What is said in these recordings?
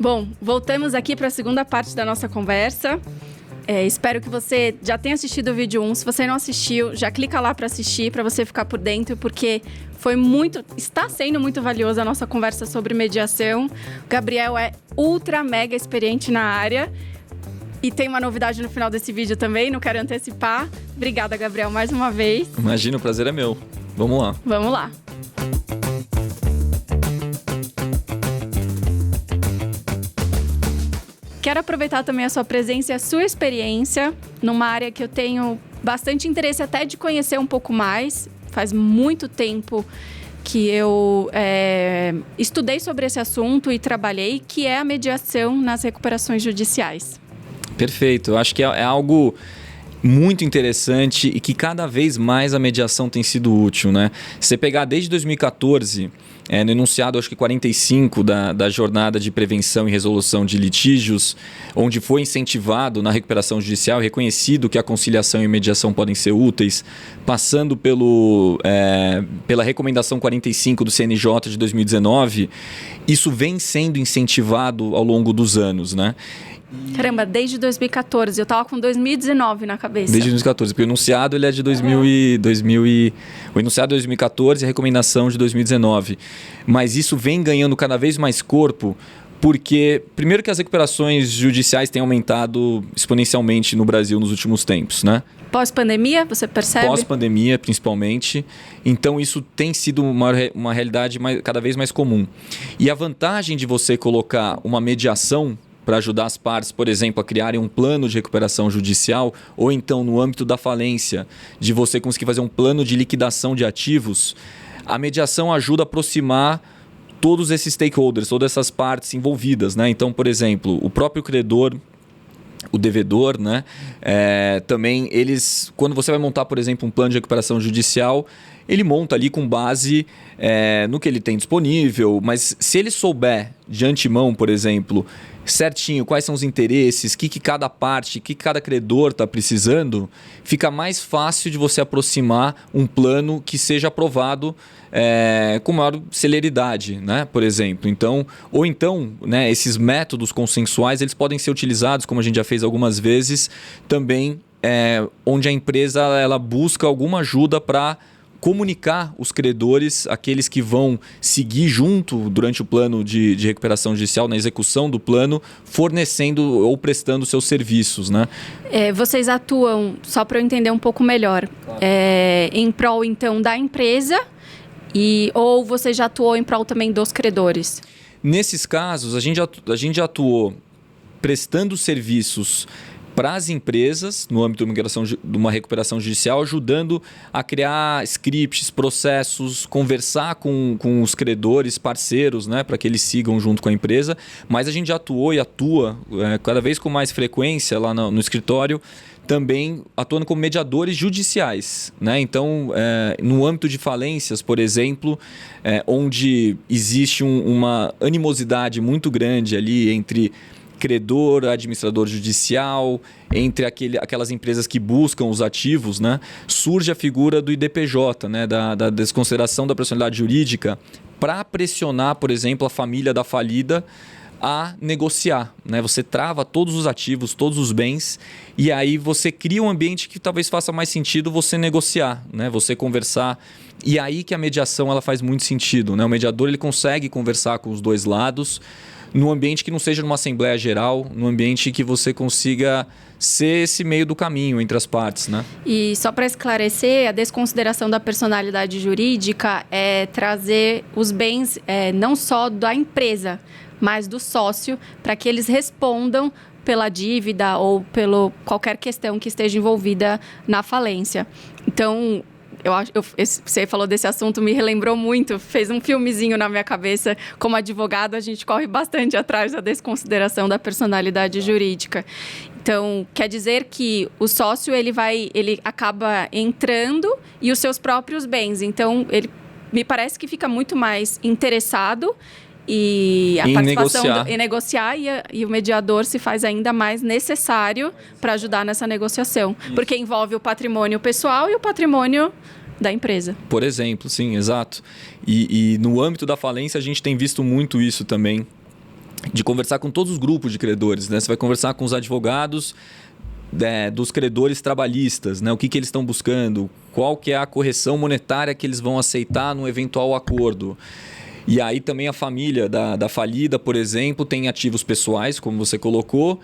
Bom, voltamos aqui para a segunda parte da nossa conversa. Espero que você já tenha assistido o vídeo 1. Se você não assistiu, já clica lá para assistir, para você ficar por dentro, porque está sendo muito valiosa a nossa conversa sobre mediação. O Gabriel é ultra mega experiente na área. E tem uma novidade no final desse vídeo também, não quero antecipar. Obrigada, Gabriel, mais uma vez. Imagina, o prazer é meu. Vamos lá. Vamos lá. Quero aproveitar também a sua presença e a sua experiência numa área que eu tenho bastante interesse até de conhecer um pouco mais. Faz muito tempo que eu estudei sobre esse assunto e trabalhei, que é a mediação nas recuperações judiciais. Perfeito. Eu acho que é algo muito interessante e que cada vez mais a mediação tem sido útil, né? Se você pegar desde 2014, no enunciado, acho que 45 da Jornada de Prevenção e Resolução de Litígios, onde foi incentivado na recuperação judicial, reconhecido que a conciliação e a mediação podem ser úteis, passando pela recomendação 45 do CNJ de 2019, isso vem sendo incentivado ao longo dos anos, né? Caramba, desde 2014. Eu tava com 2019 na cabeça. Desde 2014, porque o enunciado ele é de 2000 o enunciado é de 2014 e a recomendação de 2019. Mas isso vem ganhando cada vez mais corpo, porque, primeiro, que as recuperações judiciais têm aumentado exponencialmente no Brasil nos últimos tempos, né? Pós-pandemia, você percebe? Pós-pandemia, principalmente. Então, isso tem sido uma realidade cada vez mais comum. E a vantagem de você colocar uma mediação para ajudar as partes, por exemplo, a criarem um plano de recuperação judicial, ou então, no âmbito da falência, de você conseguir fazer um plano de liquidação de ativos, a mediação ajuda a aproximar todos esses stakeholders, todas essas partes envolvidas, né? Então, por exemplo, o próprio credor, o devedor, né? Também eles, quando você vai montar, por exemplo, um plano de recuperação judicial, ele monta ali com base no que ele tem disponível, mas se ele souber de antemão, por exemplo, certinho quais são os interesses, o que cada parte, o que cada credor está precisando, fica mais fácil de você aproximar um plano que seja aprovado com maior celeridade, né? Por exemplo. Ou então, né, esses métodos consensuais eles podem ser utilizados, como a gente já fez algumas vezes, também onde a empresa ela busca alguma ajuda para comunicar os credores, aqueles que vão seguir junto durante o plano de recuperação judicial, na execução do plano, fornecendo ou prestando seus serviços, né? Vocês atuam, só para eu entender um pouco melhor, claro, em prol, então, da empresa ou você já atuou em prol também dos credores? Nesses casos, a gente já atuou prestando serviços para as empresas, no âmbito de uma recuperação judicial, ajudando a criar scripts, processos, conversar com os credores, parceiros, né, para que eles sigam junto com a empresa. Mas a gente já atuou e atua cada vez com mais frequência lá no escritório, também atuando como mediadores judiciais, né? Então, no âmbito de falências, por exemplo, onde existe uma animosidade muito grande ali entre credor, administrador judicial, entre aquelas empresas que buscam os ativos, né, surge a figura do IDPJ, né, da desconsideração da personalidade jurídica, para pressionar, por exemplo, a família da falida a negociar, né? Você trava todos os ativos, todos os bens, e aí você cria um ambiente que talvez faça mais sentido você negociar, né? Você conversar. E aí que a mediação ela faz muito sentido, né? O mediador ele consegue conversar com os dois lados, num ambiente que não seja numa assembleia geral, num ambiente que você consiga ser esse meio do caminho entre as partes, né? E só para esclarecer, a desconsideração da personalidade jurídica é trazer os bens não só da empresa, mas do sócio, para que eles respondam pela dívida ou pela qualquer questão que esteja envolvida na falência. Então, você falou desse assunto, me relembrou muito, fez um filmezinho na minha cabeça. Como advogado, a gente corre bastante atrás da desconsideração da personalidade jurídica. Então, quer dizer que o sócio ele acaba entrando e os seus próprios bens. Então, ele me parece que fica muito mais interessado e a participação em negociar e o mediador se faz ainda mais necessário para ajudar nessa negociação. Isso. Porque envolve o patrimônio pessoal e o patrimônio da empresa. Por exemplo, sim, exato. E no âmbito da falência a gente tem visto muito isso também. de conversar com todos os grupos de credores, né? Você vai conversar com os advogados dos credores trabalhistas, né? O que eles estão buscando, qual que é a correção monetária que eles vão aceitar num eventual acordo. E aí também a família da falida, por exemplo, tem ativos pessoais, como você colocou,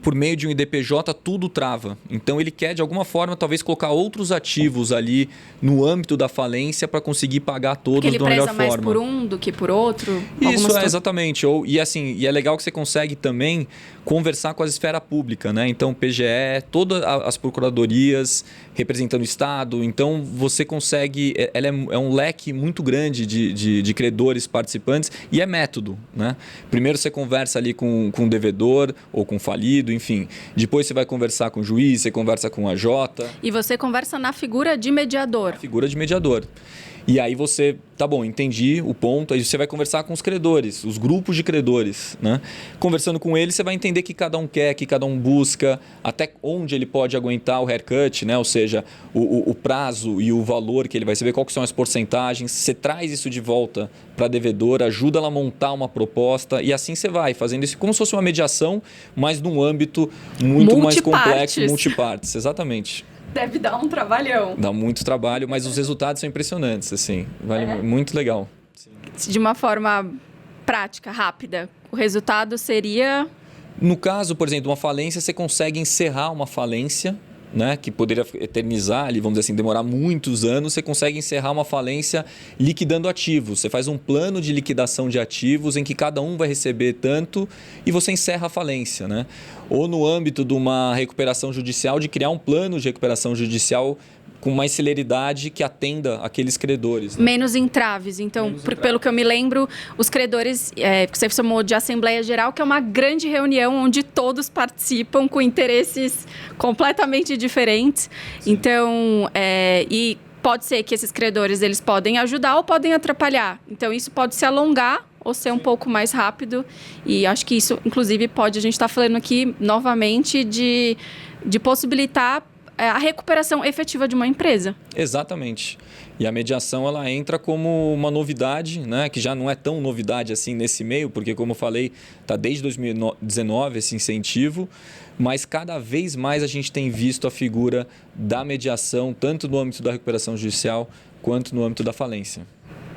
por meio de um IDPJ tudo trava. Então ele quer de alguma forma talvez colocar outros ativos ali no âmbito da falência para conseguir pagar todos da melhor forma. Porque ele preza mais por um do que por outro? Isso, exatamente. E é legal que você consegue também conversar com a esfera pública, né? Então PGE, todas as procuradorias representando o Estado. Então você consegue... É um leque muito grande de credores participantes e é método, né? Primeiro você conversa ali com o devedor ou com o falido, enfim. Depois você vai conversar com o juiz, você conversa com a AJ. E você conversa na figura de mediador. Figura de mediador. E aí você, tá bom, entendi o ponto, aí você vai conversar com os credores, os grupos de credores, né? Conversando com eles, você vai entender o que cada um quer, o que cada um busca, até onde ele pode aguentar o haircut, né? Ou seja, o prazo e o valor que ele vai receber, quais são as porcentagens. Você traz isso de volta para a devedora, ajuda ela a montar uma proposta e assim você vai fazendo isso como se fosse uma mediação, mas num âmbito muito mais complexo, multipartes, exatamente. Deve dar um trabalhão. Dá muito trabalho, mas os resultados são impressionantes, assim. Muito legal. Sim. De uma forma prática, rápida, o resultado seria... No caso, por exemplo, de uma falência, você consegue encerrar uma falência, né, que poderia eternizar, ali, vamos dizer assim, demorar muitos anos, você consegue encerrar uma falência liquidando ativos. Você faz um plano de liquidação de ativos em que cada um vai receber tanto e você encerra a falência, né? Ou no âmbito de uma recuperação judicial, de criar um plano de recuperação judicial com mais celeridade que atenda aqueles credores. Né? Menos entraves. Então, pelo que eu me lembro, os credores, que você chamou de Assembleia Geral, que é uma grande reunião onde todos participam com interesses completamente diferentes. Sim. Então, e pode ser que esses credores eles podem ajudar ou podem atrapalhar. Então, isso pode se alongar ou ser um pouco mais rápido. E acho que isso, inclusive, a gente está falando aqui novamente de possibilitar a recuperação efetiva de uma empresa. Exatamente. E a mediação ela entra como uma novidade, né? Que já não é tão novidade assim nesse meio, porque, como eu falei, está desde 2019 esse incentivo, mas cada vez mais a gente tem visto a figura da mediação, tanto no âmbito da recuperação judicial, quanto no âmbito da falência.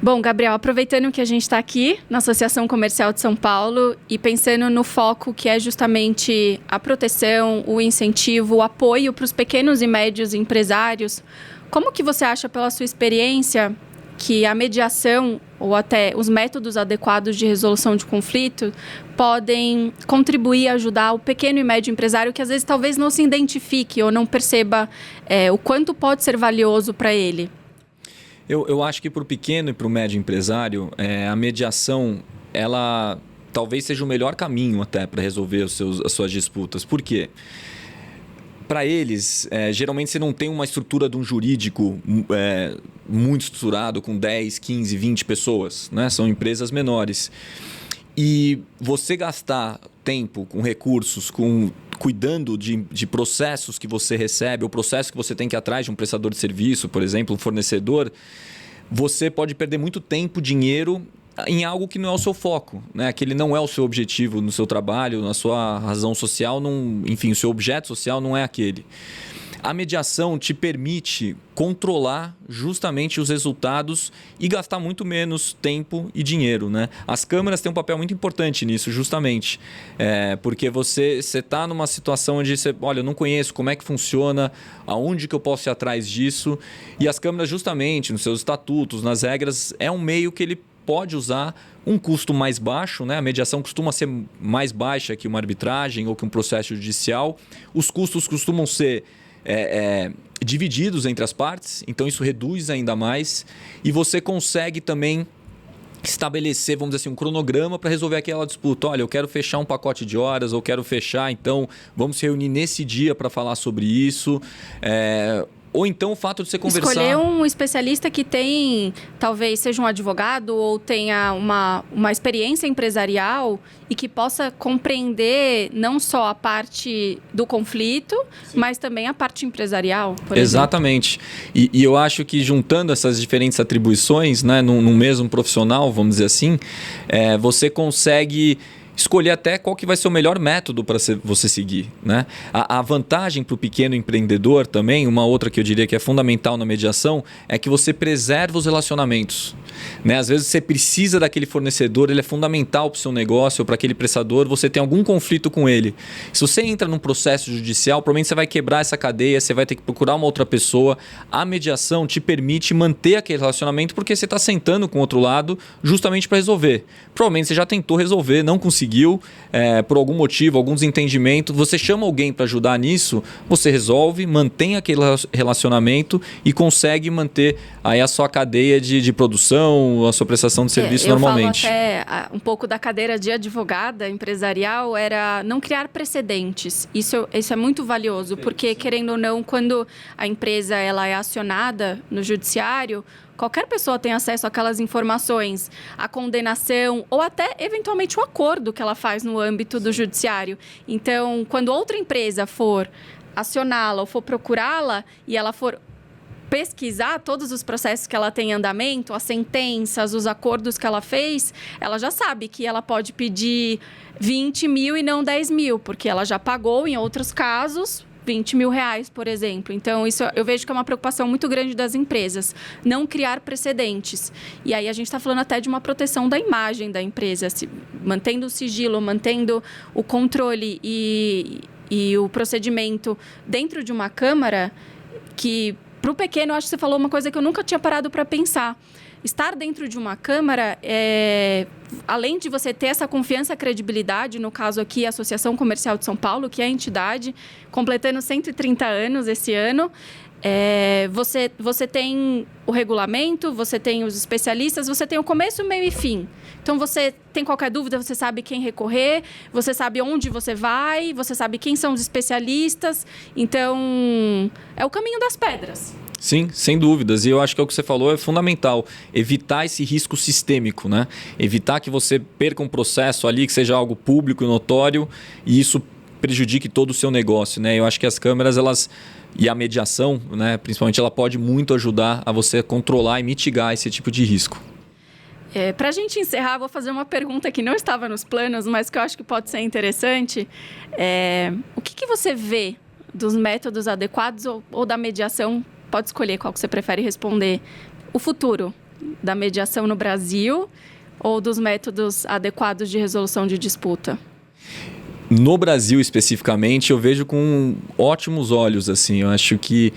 Bom, Gabriel, aproveitando que a gente está aqui na Associação Comercial de São Paulo e pensando no foco que é justamente a proteção, o incentivo, o apoio para os pequenos e médios empresários, como que você acha, pela sua experiência, que a mediação ou até os métodos adequados de resolução de conflito podem contribuir e ajudar o pequeno e médio empresário que às vezes talvez não se identifique ou não perceba o quanto pode ser valioso para ele? Eu acho que para o pequeno e para o médio empresário, a mediação, ela talvez seja o melhor caminho até para resolver as suas disputas. Por quê? Para eles, geralmente você não tem uma estrutura de um jurídico muito estruturado com 10, 15, 20 pessoas, né? São empresas menores. E você gastar tempo com recursos, cuidando de processos que você recebe, ou processo que você tem que ir atrás de um prestador de serviço, por exemplo, um fornecedor, você pode perder muito tempo, dinheiro em algo que não é o seu foco, né? Aquele não é o seu objetivo no seu trabalho, na sua razão social, enfim, o seu objeto social não é aquele. A mediação te permite controlar justamente os resultados e gastar muito menos tempo e dinheiro, né? As câmaras têm um papel muito importante nisso, justamente. Porque você está numa situação onde você, olha, eu não conheço como é que funciona, aonde que eu posso ir atrás disso. E as câmaras, justamente, nos seus estatutos, nas regras, é um meio que ele pode usar um custo mais baixo, né? A mediação costuma ser mais baixa que uma arbitragem ou que um processo judicial. Os custos costumam ser divididos entre as partes, então isso reduz ainda mais e você consegue também estabelecer, vamos dizer assim, um cronograma para resolver aquela disputa. Olha, eu quero fechar um pacote de horas, ou quero fechar, então vamos se reunir nesse dia para falar sobre isso. Ou então o fato de você conversar... Escolher um especialista que talvez seja um advogado ou tenha uma experiência empresarial e que possa compreender não só a parte do conflito, sim, mas também a parte empresarial, por Exatamente. E eu acho que juntando essas diferentes atribuições, né, no mesmo profissional, vamos dizer assim, você consegue escolher até qual que vai ser o melhor método para você seguir, né? A vantagem para o pequeno empreendedor também, uma outra que eu diria que é fundamental na mediação, é que você preserva os relacionamentos, né? Às vezes você precisa daquele fornecedor, ele é fundamental para o seu negócio ou para aquele prestador, você tem algum conflito com ele. Se você entra num processo judicial, provavelmente você vai quebrar essa cadeia, você vai ter que procurar uma outra pessoa. A mediação te permite manter aquele relacionamento porque você está sentando com o outro lado justamente para resolver. Provavelmente você já tentou resolver, não conseguiu, por algum motivo, algum desentendimento, você chama alguém para ajudar nisso, você resolve, mantém aquele relacionamento e consegue manter aí a sua cadeia de produção, a sua prestação de serviço normalmente. Eu falo até um pouco da cadeira de advogada empresarial, era não criar precedentes. Isso é muito valioso, porque querendo ou não, quando a empresa ela é acionada no judiciário, qualquer pessoa tem acesso àquelas informações, a condenação ou até, eventualmente, o acordo que ela faz no âmbito do judiciário. Então, quando outra empresa for acioná-la ou for procurá-la e ela for pesquisar todos os processos que ela tem em andamento, as sentenças, os acordos que ela fez, ela já sabe que ela pode pedir 20 mil e não 10 mil, porque ela já pagou, em outros casos, 20 mil reais, por exemplo. Então, isso eu vejo que é uma preocupação muito grande das empresas, não criar precedentes. E aí a gente está falando até de uma proteção da imagem da empresa, mantendo o sigilo, mantendo o controle e o procedimento dentro de uma câmara, que para o pequeno, eu acho que você falou uma coisa que eu nunca tinha parado para pensar. Estar dentro de uma câmara, além de você ter essa confiança e credibilidade, no caso aqui a Associação Comercial de São Paulo, que é a entidade, completando 130 anos esse ano, você tem o regulamento, você tem os especialistas, você tem o começo, meio e fim. Então, você tem qualquer dúvida, você sabe quem recorrer, você sabe onde você vai, você sabe quem são os especialistas. Então, é o caminho das pedras. Sim, sem dúvidas. E eu acho que o que você falou é fundamental. Evitar esse risco sistêmico, né? Evitar que você perca um processo ali, que seja algo público e notório, e isso prejudique todo o seu negócio, né? Eu acho que as câmeras, e a mediação, né, principalmente, ela pode muito ajudar a você controlar e mitigar esse tipo de risco. Para a gente encerrar, vou fazer uma pergunta que não estava nos planos, mas que eu acho que pode ser interessante. O que você vê dos métodos adequados ou da mediação? Pode escolher qual que você prefere responder. O futuro da mediação no Brasil ou dos métodos adequados de resolução de disputa? No Brasil, especificamente, eu vejo com ótimos olhos, assim. Eu acho que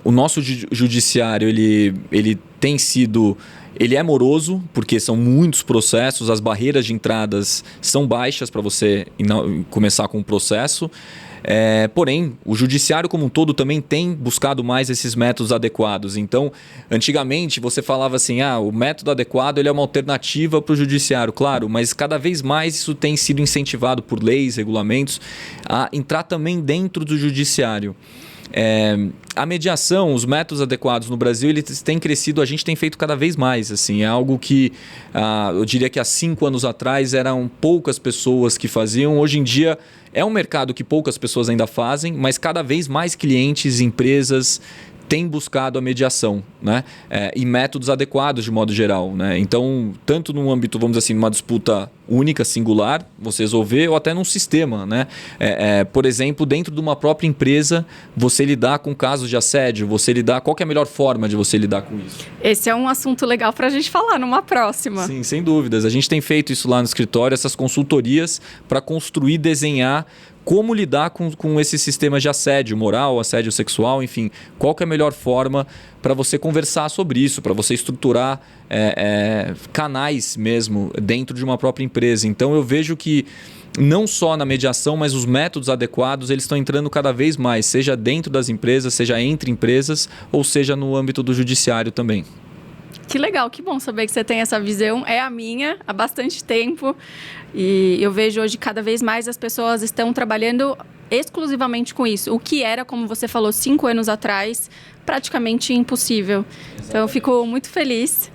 o nosso judiciário, ele tem sido... Ele é moroso, porque são muitos processos, as barreiras de entradas são baixas para você começar com o processo. Porém, o judiciário como um todo também tem buscado mais esses métodos adequados. Então, antigamente você falava assim, o método adequado ele é uma alternativa para o judiciário, claro, mas cada vez mais isso tem sido incentivado por leis, regulamentos, a entrar também dentro do judiciário. A mediação, os métodos adequados no Brasil, eles têm crescido, a gente tem feito cada vez mais. Assim, é algo que eu diria que há 5 anos atrás eram poucas pessoas que faziam. Hoje em dia é um mercado que poucas pessoas ainda fazem, mas cada vez mais clientes, empresas têm buscado a mediação, né? E métodos adequados de modo geral, né? Então, tanto no âmbito, vamos dizer assim, numa disputa única, singular, você resolver, ou até num sistema, né? Por exemplo, dentro de uma própria empresa, você lidar com casos de assédio, qual que é a melhor forma de você lidar com isso? Esse é um assunto legal para a gente falar numa próxima. Sim, sem dúvidas. A gente tem feito isso lá no escritório, essas consultorias para construir, desenhar como lidar com esse sistema de assédio moral, assédio sexual, enfim, qual que é a melhor forma para você conversar sobre isso, para você estruturar canais mesmo dentro de uma própria empresa. Então eu vejo que não só na mediação, mas os métodos adequados eles estão entrando cada vez mais, seja dentro das empresas, seja entre empresas, ou seja no âmbito do judiciário também. Que legal, que bom saber que você tem essa visão. É a minha, há bastante tempo. E eu vejo hoje cada vez mais as pessoas estão trabalhando exclusivamente com isso. O que era, como você falou, 5 anos atrás, praticamente impossível. Exatamente. Então, eu fico muito feliz.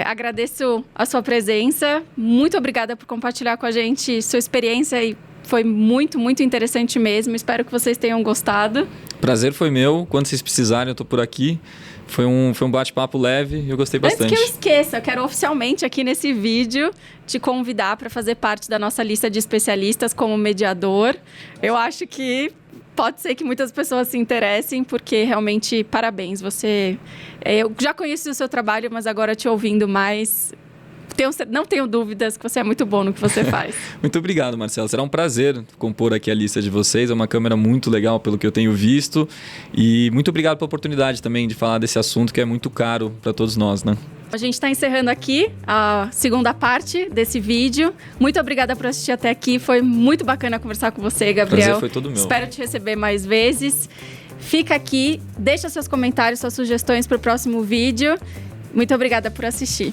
Agradeço a sua presença. Muito obrigada por compartilhar com a gente sua experiência e foi muito, muito interessante mesmo. Espero que vocês tenham gostado. Prazer foi meu. Quando vocês precisarem, eu estou por aqui. Foi um bate-papo leve e eu gostei bastante. Antes que eu esqueça, eu quero oficialmente aqui nesse vídeo te convidar para fazer parte da nossa lista de especialistas como mediador. Eu acho que pode ser que muitas pessoas se interessem, porque realmente, parabéns. Eu já conheci o seu trabalho, mas agora te ouvindo mais, não tenho dúvidas que você é muito bom no que você faz. Muito obrigado, Marcelo. Será um prazer compor aqui a lista de vocês. É uma câmera muito legal, pelo que eu tenho visto. E muito obrigado pela oportunidade também de falar desse assunto que é muito caro para todos nós, né? A gente está encerrando aqui a segunda parte desse vídeo. Muito obrigada por assistir até aqui. Foi muito bacana conversar com você, Gabriel. Prazer foi todo meu. Espero te receber mais vezes. Fica aqui, deixa seus comentários, suas sugestões para o próximo vídeo. Muito obrigada por assistir.